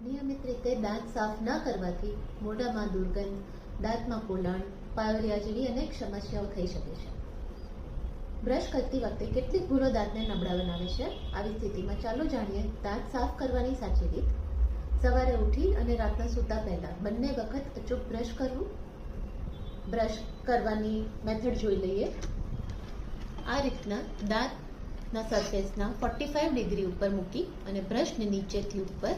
નિયમિત રીતે દાંત સાફ ન કરવાથી મોઢામાં દુર્ગંધ, દાંતમાં પોલાણ, પાયોરિયા જેવી અનેક સમસ્યાઓ થઈ શકે છે. બ્રશ કરતી વખતે કેટલીક ભૂલો દાંતને નબળા બનાવે છે. આવી સ્થિતિમાં ચાલો જાણીએ દાંત સાફ કરવાની સાચી રીત. સવારે ઉઠી અને રાતના સૂતા પહેલા બંને વખત અચૂક બ્રશ કરવું. બ્રશ કરવાની મેથડ જોઈ લઈએ. આ રીતના દાંતના સરફેસના 45 ડિગ્રી ઉપર મૂકી અને બ્રશને નીચેથી ઉપર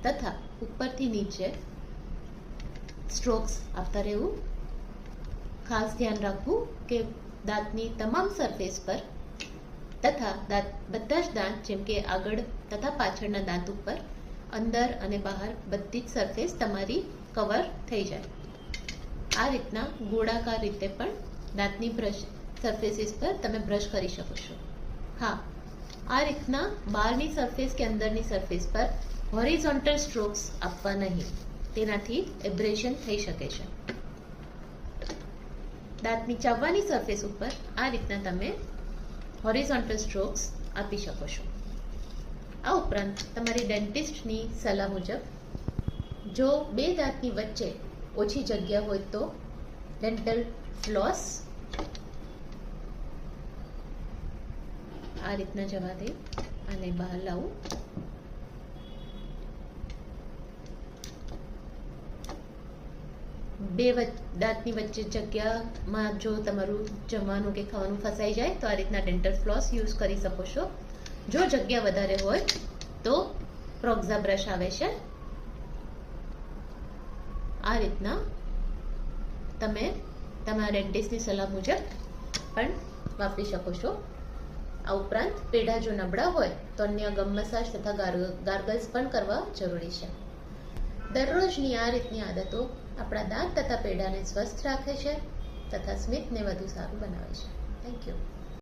તથા ઉપરથી નીચે સ્ટ્રોક્સ આપતા રહેવું. ખાસ ધ્યાન રાખવું કે દાંતની તમામ સરફેસ પર તથા બધા જ દાંત જેમ કે આગળ તથા પાછળના દાંત ઉપર, અંદર અને બહાર બધી જ સરફેસ તમારી કવર થઈ જાય. આ રીતના ગોળાકાર રીતે પણ દાંતની બ્રશ સરફેસીસ પર તમે બ્રશ કરી શકો છો. હા, આ રીતના બહારની સરફેસ કે અંદરની સરફેસ પર હોરિઝોન્ટલ સ્ટ્રોક્સ આપવા નહીં, તેનાથી એબ્રેશન થઈ શકે છે. દાંતની ચાવવાની સરફેસ ઉપર આ રીતના તમે હોરિઝોન્ટલ સ્ટ્રોક્સ આપી શકો છો. આ ઉપરાંત તમારી ડેન્ટિસ્ટની સલાહ મુજબ જો બે દાંતની વચ્ચે ઓછી જગ્યા હોય તો ડેન્ટલ ફ્લોસ આ રીતના જવા દે અને બહાર લાવું. બે દાંતની વચ્ચે જગ્યામાં જો તમારું જમવાનું કે ખાવાનું ફસાઈ જાય તો આ રીતના ડેન્ટલ ફ્લોસ યુઝ કરી શકો છો. જો જગ્યા વધારે હોય તો પ્રોક્ઝા બ્રશ આવે છે. આ રીતના તમે તમારા ડેન્ટિસ્ટની સલાહ મુજબ પણ વાપરી શકો છો. આ ઉપરાંત પેઢા જો નબળા હોય તો અન્ય ગમ મસાજ તથા ગાર્ગલ્સ પણ કરવા જરૂરી છે. દરરોજની આ રીતની આદતો આપણા દાંત તથા પેઢાને સ્વસ્થ રાખે છે તથા સ્મિતને વધુ સારું બનાવે છે. Thank you.